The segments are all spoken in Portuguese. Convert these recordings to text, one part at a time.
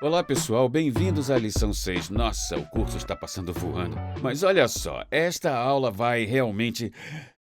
Olá, pessoal, bem-vindos à lição 6. Nossa, o curso está passando voando. Mas olha só, esta aula vai realmente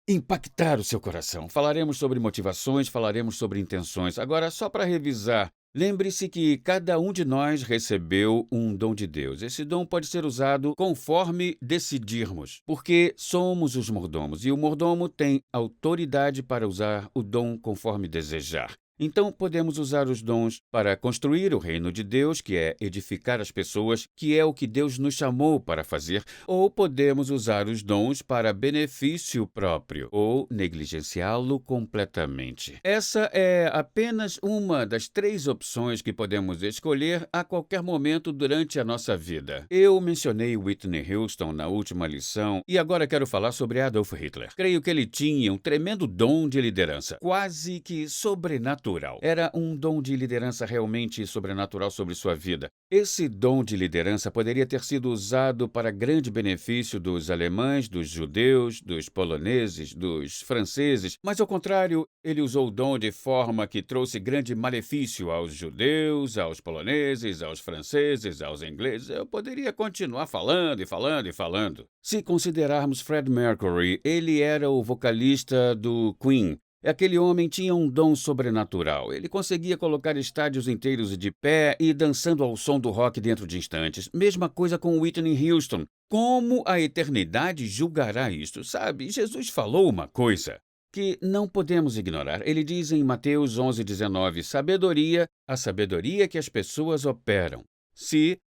impactar o seu coração. Falaremos sobre motivações, falaremos sobre intenções. Agora, só para revisar, lembre-se que cada um de nós recebeu um dom de Deus. Esse dom pode ser usado conforme decidirmos, porque somos os mordomos e o mordomo tem autoridade para usar o dom conforme desejar. Então, podemos usar os dons para construir o reino de Deus, que é edificar as pessoas, que é o que Deus nos chamou para fazer, ou podemos usar os dons para benefício próprio, ou negligenciá-lo completamente. Essa é apenas uma das 3 opções que podemos escolher a qualquer momento durante a nossa vida. Eu mencionei Whitney Houston na última lição e agora quero falar sobre Adolf Hitler. Creio que ele tinha um tremendo dom de liderança, quase que sobrenatural. Era um dom de liderança realmente sobrenatural sobre sua vida. Esse dom de liderança poderia ter sido usado para grande benefício dos alemães, dos judeus, dos poloneses, dos franceses, mas ao contrário, ele usou o dom de forma que trouxe grande malefício aos judeus, aos poloneses, aos franceses, aos ingleses. Eu poderia continuar falando e falando e falando. Se considerarmos Fred Mercury, ele era o vocalista do Queen. Aquele homem tinha um dom sobrenatural. Ele conseguia colocar estádios inteiros de pé e dançando ao som do rock dentro de instantes. Mesma coisa com Whitney Houston. Como a eternidade julgará isto? Sabe, Jesus falou uma coisa que não podemos ignorar. Ele diz em Mateus 11:19, sabedoria, a sabedoria que as pessoas operam, se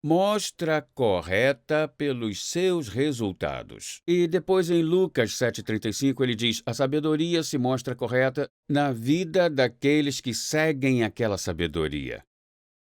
mostra correta pelos seus resultados. E depois em Lucas 7:35 ele diz: a sabedoria se mostra correta na vida daqueles que seguem aquela sabedoria.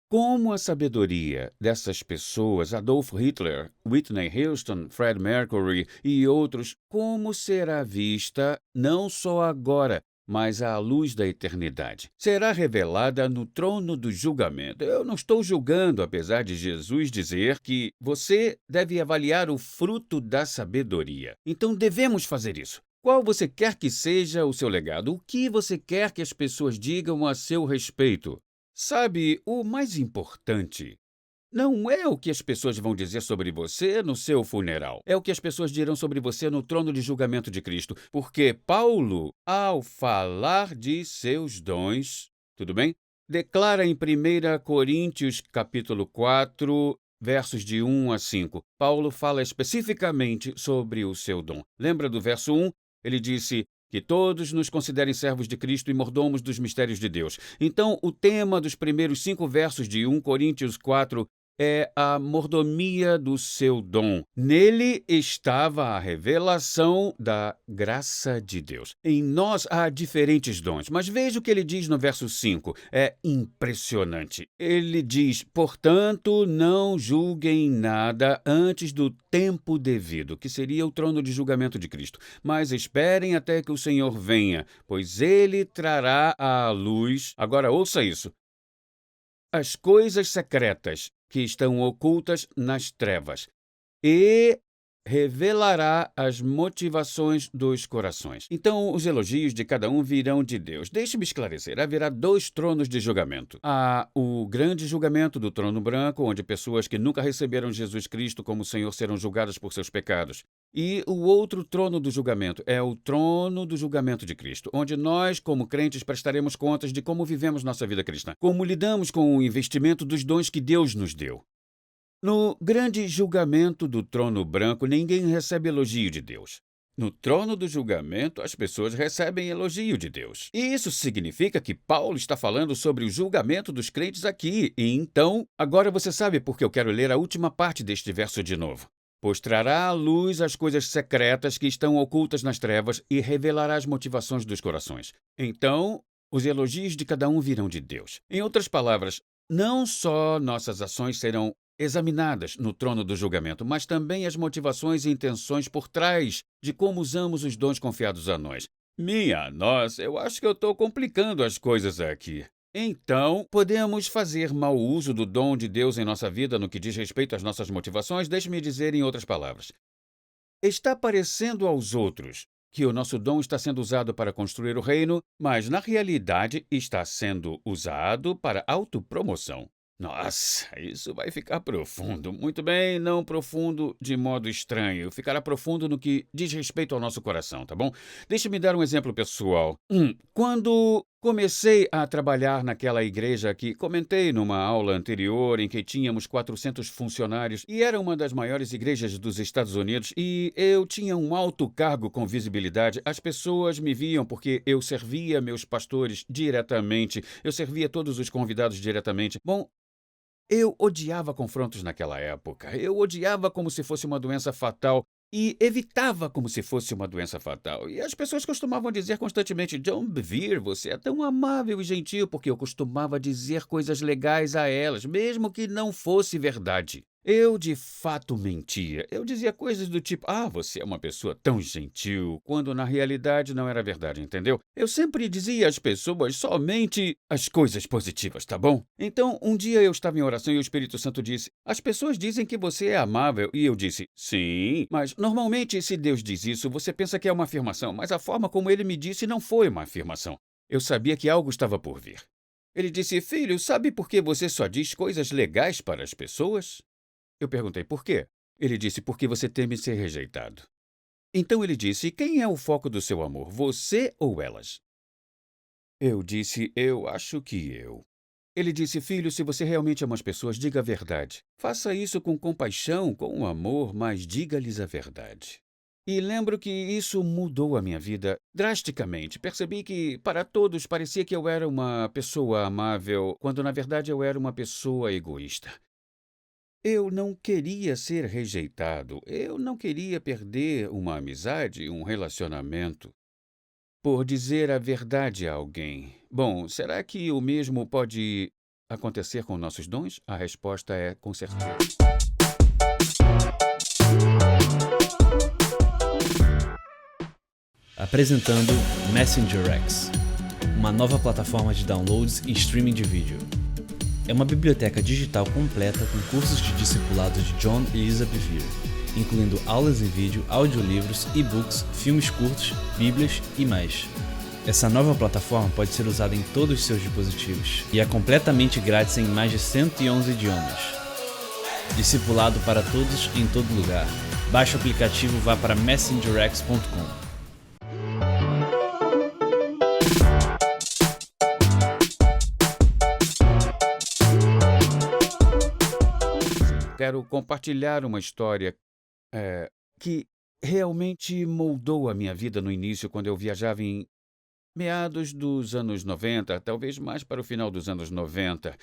Como a sabedoria dessas pessoas, Adolf Hitler, Whitney Houston, Fred Mercury e outros, como será vista não só agora, mas à luz da eternidade? Será revelada no trono do julgamento. Eu não estou julgando, apesar de Jesus dizer que você deve avaliar o fruto da sabedoria. Então devemos fazer isso. Qual você quer que seja o seu legado? O que você quer que as pessoas digam a seu respeito? Sabe, o mais importante não é o que as pessoas vão dizer sobre você no seu funeral. É o que as pessoas dirão sobre você no trono de julgamento de Cristo. Porque Paulo, ao falar de seus dons, tudo bem? Declara em 1 Coríntios, capítulo 4, versos de 1 a 5. Paulo fala especificamente sobre o seu dom. Lembra do verso 1? Ele disse: que todos nos considerem servos de Cristo e mordomos dos mistérios de Deus. Então, o tema dos primeiros 5 versos de 1 Coríntios 4 é a mordomia do seu dom. Nele estava a revelação da graça de Deus. Em nós há diferentes dons, mas veja o que ele diz no verso 5. É impressionante. Ele diz: portanto, não julguem nada antes do tempo devido, que seria o trono de julgamento de Cristo. Mas esperem até que o Senhor venha, pois ele trará à luz. Agora ouça isso: as coisas secretas que estão ocultas nas trevas, e revelará as motivações dos corações. Então, os elogios de cada um virão de Deus. Deixe-me esclarecer, haverá 2 tronos de julgamento. Há o grande julgamento do trono branco, onde pessoas que nunca receberam Jesus Cristo como Senhor serão julgadas por seus pecados. E o outro trono do julgamento é o trono do julgamento de Cristo, onde nós, como crentes, prestaremos contas de como vivemos nossa vida cristã, como lidamos com o investimento dos dons que Deus nos deu. No grande julgamento do trono branco, ninguém recebe elogio de Deus. No trono do julgamento, as pessoas recebem elogio de Deus. E isso significa que Paulo está falando sobre o julgamento dos crentes aqui. E então, agora você sabe por que eu quero ler a última parte deste verso de novo. Pois trará à luz as coisas secretas que estão ocultas nas trevas e revelará as motivações dos corações. Então, os elogios de cada um virão de Deus. Em outras palavras, não só nossas ações serão examinadas no trono do julgamento, mas também as motivações e intenções por trás de como usamos os dons confiados a nós. Minha nossa, eu acho que eu estou complicando as coisas aqui. Então, podemos fazer mau uso do dom de Deus em nossa vida no que diz respeito às nossas motivações? Deixe-me dizer em outras palavras. Está parecendo aos outros que o nosso dom está sendo usado para construir o reino, mas na realidade está sendo usado para autopromoção. Nossa, isso vai ficar profundo. Muito bem, não profundo de modo estranho. Ficará profundo no que diz respeito ao nosso coração, tá bom? Deixa-me dar um exemplo pessoal. Quando comecei a trabalhar naquela igreja que comentei numa aula anterior, em que tínhamos 400 funcionários e era uma das maiores igrejas dos Estados Unidos, e eu tinha um alto cargo com visibilidade, as pessoas me viam porque eu servia meus pastores diretamente, eu servia todos os convidados diretamente. Bom, eu odiava confrontos naquela época. Eu odiava como se fosse uma doença fatal e evitava como se fosse uma doença fatal. E as pessoas costumavam dizer constantemente: John Bevere, você é tão amável e gentil, porque eu costumava dizer coisas legais a elas, mesmo que não fosse verdade. Eu de fato mentia. Eu dizia coisas do tipo: ah, você é uma pessoa tão gentil, quando na realidade não era verdade, entendeu? Eu sempre dizia às pessoas somente as coisas positivas, tá bom? Então, um dia eu estava em oração e o Espírito Santo disse: as pessoas dizem que você é amável. E eu disse: sim, mas normalmente se Deus diz isso, você pensa que é uma afirmação, mas a forma como ele me disse não foi uma afirmação. Eu sabia que algo estava por vir. Ele disse: filho, sabe por que você só diz coisas legais para as pessoas? Eu perguntei por quê. Ele disse: porque você teme ser rejeitado. Então ele disse: quem é o foco do seu amor, você ou elas? Eu disse: eu acho que eu. Ele disse: filho, se você realmente ama as pessoas, diga a verdade. Faça isso com compaixão, com amor, mas diga-lhes a verdade. E lembro que isso mudou a minha vida drasticamente. Percebi que, para todos, parecia que eu era uma pessoa amável, quando na verdade eu era uma pessoa egoísta. Eu não queria ser rejeitado, eu não queria perder uma amizade, um relacionamento, por dizer a verdade a alguém. Bom, será que o mesmo pode acontecer com nossos dons? A resposta é com certeza. Apresentando Messenger X, uma nova plataforma de downloads e streaming de vídeo. É uma biblioteca digital completa com cursos de discipulado de John e Lisa Bevere, incluindo aulas em vídeo, audiolivros, e-books, filmes curtos, bíblias e mais. Essa nova plataforma pode ser usada em todos os seus dispositivos e é completamente grátis em mais de 111 idiomas. Discipulado para todos em todo lugar. Baixe o aplicativo e vá para messengerx.com. Quero compartilhar uma história que realmente moldou a minha vida no início, quando eu viajava em meados dos anos 90, talvez mais para o final dos anos 90.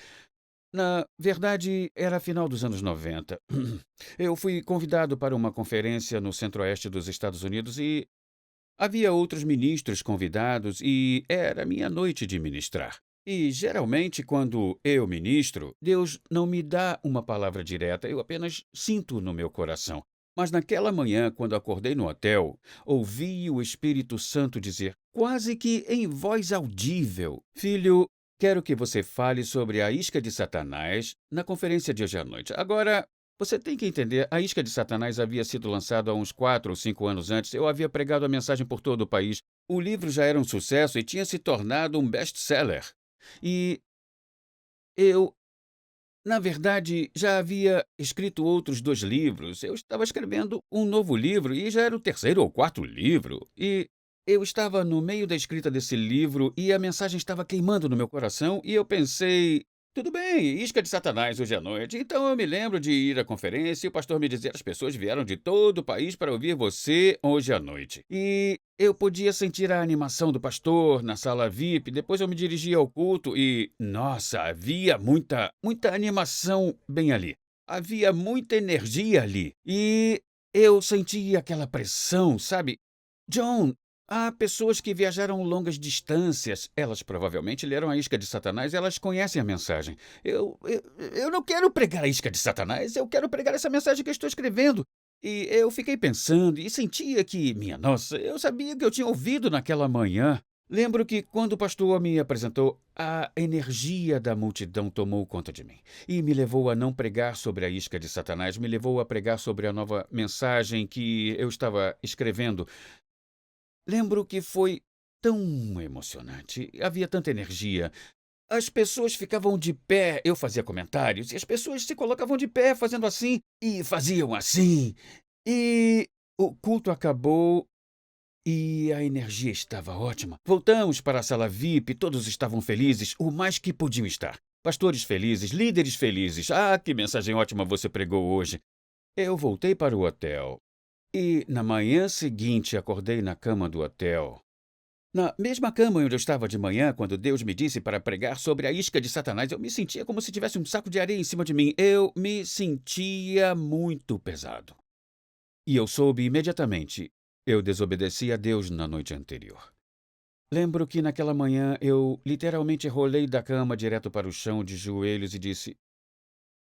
Na verdade, era final dos anos 90. Eu fui convidado para uma conferência no centro-oeste dos Estados Unidos e havia outros ministros convidados e era minha noite de ministrar. E geralmente, quando eu ministro, Deus não me dá uma palavra direta, eu apenas sinto no meu coração. Mas naquela manhã, quando acordei no hotel, ouvi o Espírito Santo dizer, quase que em voz audível: filho, quero que você fale sobre a isca de Satanás na conferência de hoje à noite. Agora, você tem que entender, a isca de Satanás havia sido lançada há uns 4 ou 5 anos antes. Eu havia pregado a mensagem por todo o país. O livro já era um sucesso e tinha se tornado um best-seller. E eu, na verdade, já havia escrito outros 2 livros. Eu estava escrevendo um novo livro e já era o terceiro ou quarto livro. E eu estava no meio da escrita desse livro e a mensagem estava queimando no meu coração e eu pensei: tudo bem, isca de Satanás hoje à noite. Então eu me lembro de ir à conferência e o pastor me dizer: as pessoas vieram de todo o país para ouvir você hoje à noite. E eu podia sentir a animação do pastor na sala VIP. Depois eu me dirigi ao culto e, nossa, havia muita animação bem ali. Havia muita energia ali. E eu sentia aquela pressão, sabe? John, há pessoas que viajaram longas distâncias. Elas provavelmente leram a isca de Satanás, elas conhecem a mensagem. Eu não quero pregar a isca de Satanás, eu quero pregar essa mensagem que eu estou escrevendo. E eu fiquei pensando e sentia que, minha nossa, eu sabia que eu tinha ouvido naquela manhã. Lembro que quando o pastor me apresentou, a energia da multidão tomou conta de mim e me levou a não pregar sobre a isca de Satanás, me levou a pregar sobre a nova mensagem que eu estava escrevendo. Lembro que foi tão emocionante, havia tanta energia. as pessoas ficavam de pé, eu fazia comentários, e as pessoas se colocavam de pé fazendo assim, e faziam assim. E o culto acabou e a energia estava ótima. Voltamos para a sala VIP, todos estavam felizes, o mais que podiam estar. Pastores felizes, líderes felizes. Ah, que mensagem ótima você pregou hoje. Eu voltei para o hotel e, na manhã seguinte, acordei na cama do hotel. Na mesma cama onde eu estava de manhã, quando Deus me disse para pregar sobre a isca de Satanás, eu me sentia como se tivesse um saco de areia em cima de mim. Eu me sentia muito pesado. E eu soube imediatamente. Eu desobedeci a Deus na noite anterior. Lembro que naquela manhã eu literalmente rolei da cama direto para o chão de joelhos e disse: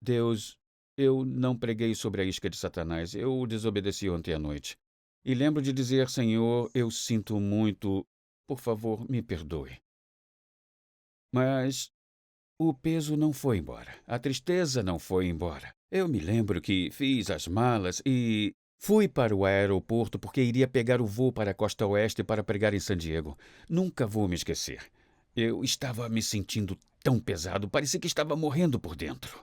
Deus, eu não preguei sobre a isca de Satanás, eu o desobedeci ontem à noite. E lembro de dizer: Senhor, eu sinto muito, por favor, me perdoe. Mas o peso não foi embora, a tristeza não foi embora. Eu me lembro que fiz as malas e fui para o aeroporto porque iria pegar o voo para a costa oeste para pregar em San Diego. Nunca vou me esquecer. Eu estava me sentindo tão pesado, parecia que estava morrendo por dentro.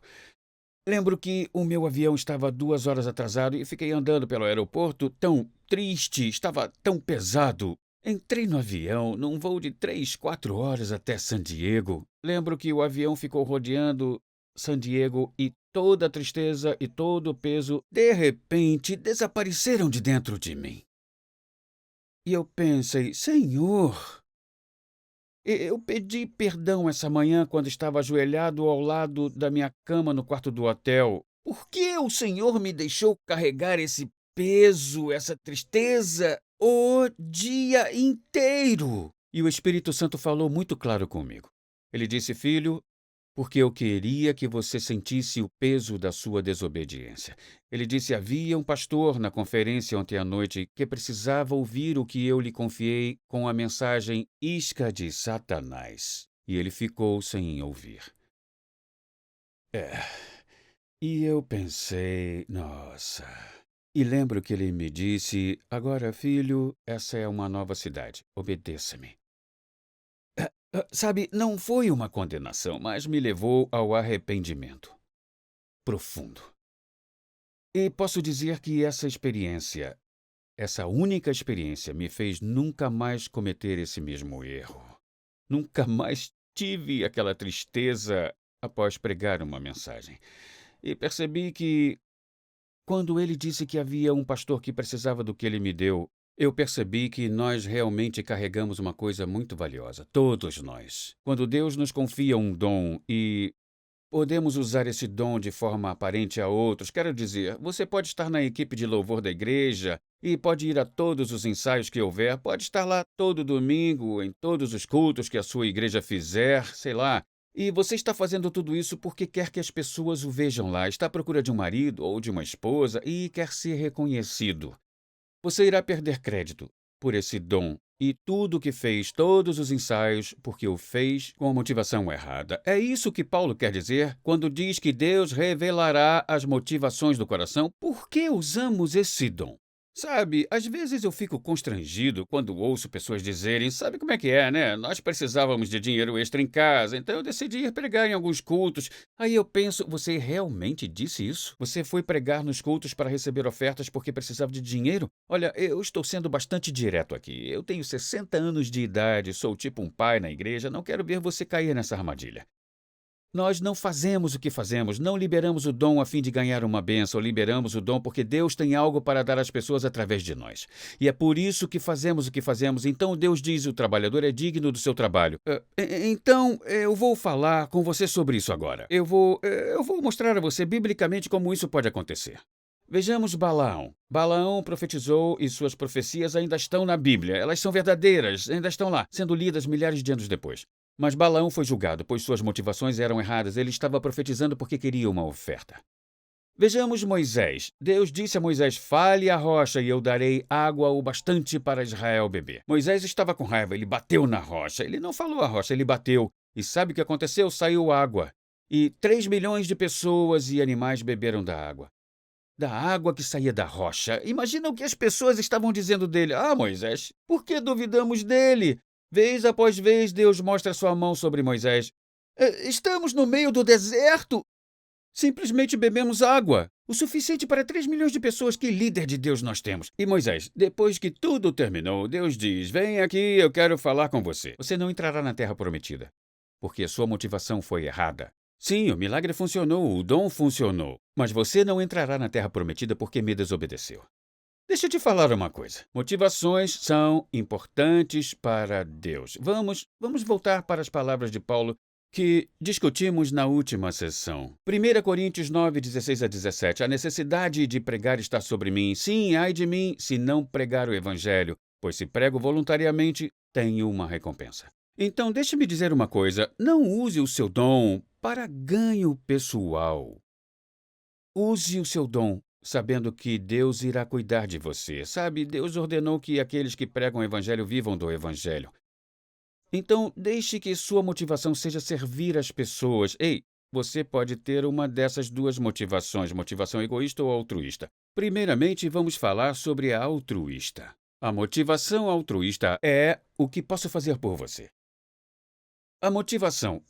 Lembro que o meu avião estava 2 horas atrasado e fiquei andando pelo aeroporto tão triste, estava tão pesado. Entrei no avião, num voo de 3, 4 horas até San Diego. Lembro que o avião ficou rodeando San Diego e toda a tristeza e todo o peso, de repente, desapareceram de dentro de mim. E eu pensei, Senhor, eu pedi perdão essa manhã quando estava ajoelhado ao lado da minha cama no quarto do hotel. Por que o Senhor me deixou carregar esse peso, essa tristeza, o dia inteiro? E o Espírito Santo falou muito claro comigo. Ele disse, filho, porque eu queria que você sentisse o peso da sua desobediência. Ele disse, havia um pastor na conferência ontem à noite que precisava ouvir o que eu lhe confiei com a mensagem isca de Satanás. E ele ficou sem ouvir. E eu pensei, nossa. E lembro que ele me disse, agora, filho, essa é uma nova cidade, obedeça-me. Sabe, não foi uma condenação, mas me levou ao arrependimento profundo. E posso dizer que essa experiência, essa única experiência, me fez nunca mais cometer esse mesmo erro. Nunca mais tive aquela tristeza após pregar uma mensagem. E percebi que, quando ele disse que havia um pastor que precisava do que ele me deu, eu percebi que nós realmente carregamos uma coisa muito valiosa, todos nós. Quando Deus nos confia um dom e podemos usar esse dom de forma aparente a outros, quero dizer, você pode estar na equipe de louvor da igreja e pode ir a todos os ensaios que houver, pode estar lá todo domingo, em todos os cultos que a sua igreja fizer, sei lá. E você está fazendo tudo isso porque quer que as pessoas o vejam lá, está à procura de um marido ou de uma esposa e quer ser reconhecido. Você irá perder crédito por esse dom e tudo o que fez, todos os ensaios, porque o fez com a motivação errada. É isso que Paulo quer dizer quando diz que Deus revelará as motivações do coração. Por que usamos esse dom? Sabe, às vezes eu fico constrangido quando ouço pessoas dizerem, sabe como é que é, né? Nós precisávamos de dinheiro extra em casa, então eu decidi ir pregar em alguns cultos. Aí eu penso, você realmente disse isso? Você foi pregar nos cultos para receber ofertas porque precisava de dinheiro? Olha, eu estou sendo bastante direto aqui. Eu tenho 60 anos de idade, sou tipo um pai na igreja, não quero ver você cair nessa armadilha. Nós não fazemos o que fazemos, não liberamos o dom a fim de ganhar uma bênção, liberamos o dom porque Deus tem algo para dar às pessoas através de nós. E é por isso que fazemos o que fazemos. Então Deus diz, o trabalhador é digno do seu trabalho. Então, eu vou falar com você sobre isso agora. Eu vou mostrar a você biblicamente como isso pode acontecer. Vejamos Balaão. Balaão profetizou e suas profecias ainda estão na Bíblia. Elas são verdadeiras, ainda estão lá, sendo lidas milhares de anos depois. Mas Balaão foi julgado, pois suas motivações eram erradas. Ele estava profetizando porque queria uma oferta. Vejamos Moisés. Deus disse a Moisés, fale a rocha e eu darei água o bastante para Israel beber. Moisés estava com raiva, ele bateu na rocha. Ele não falou a rocha, ele bateu. E sabe o que aconteceu? Saiu água. E 3 milhões de pessoas e animais beberam da água. Da água que saía da rocha. Imagina o que as pessoas estavam dizendo dele. Ah, Moisés, por que duvidamos dele? Vez após vez, Deus mostra sua mão sobre Moisés. Estamos no meio do deserto. Simplesmente bebemos água. O suficiente para 3 milhões de pessoas. Que líder de Deus nós temos. E Moisés, depois que tudo terminou, Deus diz, vem aqui, eu quero falar com você. Você não entrará na terra prometida, porque a sua motivação foi errada. Sim, o milagre funcionou, o dom funcionou, mas você não entrará na terra prometida porque me desobedeceu. Deixa eu te falar uma coisa. Motivações são importantes para Deus. Vamos voltar para as palavras de Paulo que discutimos na última sessão. 1 Coríntios 9, 16 a 17. A necessidade de pregar está sobre mim. Sim, ai de mim se não pregar o evangelho, pois se prego voluntariamente, tenho uma recompensa. Então, deixe-me dizer uma coisa. Não use o seu dom para ganho pessoal. Use o seu dom sabendo que Deus irá cuidar de você. Sabe, Deus ordenou que aqueles que pregam o evangelho vivam do evangelho. Então, deixe que sua motivação seja servir as pessoas. Ei, você pode ter uma dessas duas motivações, motivação egoísta ou altruísta. Primeiramente, vamos falar sobre a altruísta. A motivação altruísta é o que posso fazer por você. A motivação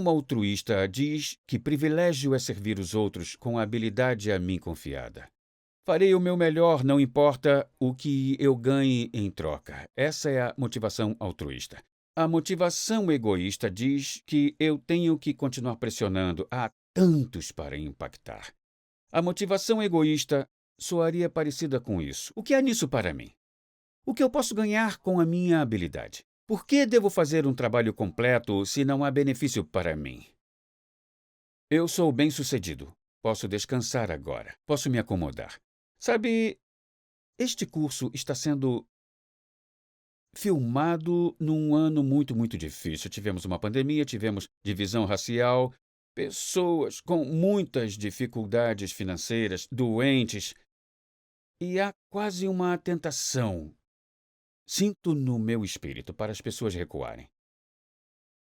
altruísta diz que privilégio é servir os outros com a habilidade a mim confiada. Farei o meu melhor, não importa o que eu ganhe em troca. Essa é a motivação altruísta. A motivação egoísta diz que eu tenho que continuar pressionando. Há tantos para impactar. A motivação egoísta soaria parecida com isso. O que há nisso para mim? O que eu posso ganhar com a minha habilidade? Por que devo fazer um trabalho completo se não há benefício para mim? Eu sou bem-sucedido. Posso descansar agora. Posso me acomodar. Sabe, este curso está sendo filmado num ano muito, muito difícil. Tivemos uma pandemia, tivemos divisão racial, pessoas com muitas dificuldades financeiras, doentes, e há quase uma tentação. Sinto no meu espírito para as pessoas recuarem.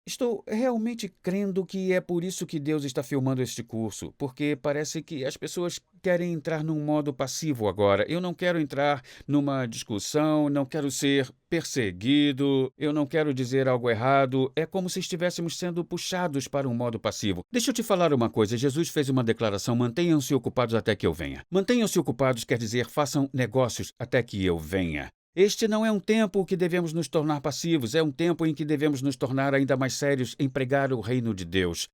Estou realmente crendo que é por isso que Deus está filmando este curso, porque parece que as pessoas querem entrar num modo passivo agora. Eu não quero entrar numa discussão, não quero ser perseguido, eu não quero dizer algo errado. É como se estivéssemos sendo puxados para um modo passivo. Deixa eu te falar uma coisa. Jesus fez uma declaração: mantenham-se ocupados até que eu venha. Mantenham-se ocupados quer dizer façam negócios até que eu venha. Este não é um tempo que devemos nos tornar passivos, é um tempo em que devemos nos tornar ainda mais sérios em pregar o reino de Deus,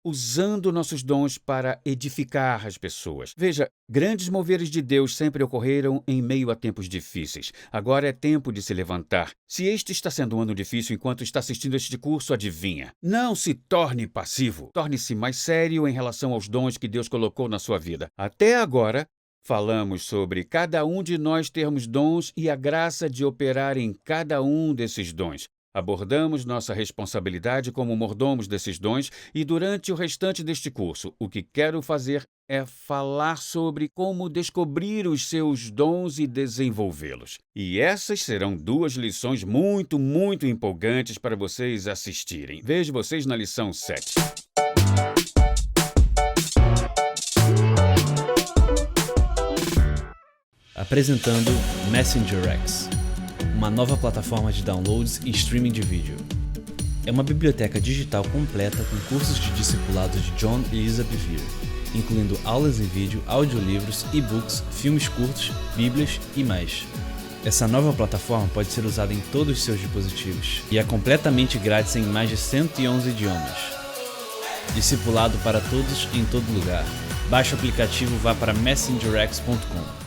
usando nossos dons para edificar as pessoas. Veja, grandes moveres de Deus sempre ocorreram em meio a tempos difíceis. Agora é tempo de se levantar. Se este está sendo um ano difícil enquanto está assistindo este curso, adivinha? Não se torne passivo. Torne-se mais sério em relação aos dons que Deus colocou na sua vida. Até agora, falamos sobre cada um de nós termos dons e a graça de operar em cada um desses dons. Abordamos nossa responsabilidade como mordomos desses dons e durante o restante deste curso, o que quero fazer é falar sobre como descobrir os seus dons e desenvolvê-los. E essas serão duas lições muito, muito empolgantes para vocês assistirem. Vejo vocês na lição 7. Apresentando Messenger X, uma nova plataforma de downloads e streaming de vídeo. É uma biblioteca digital completa com cursos de discipulado de John e Lisa Bevere, incluindo aulas em vídeo, audiolivros, e-books, filmes curtos, bíblias e mais. Essa nova plataforma pode ser usada em todos os seus dispositivos e é completamente grátis em mais de 111 idiomas. Discipulado para todos em todo lugar. Baixe o aplicativo, vá para messengerx.com.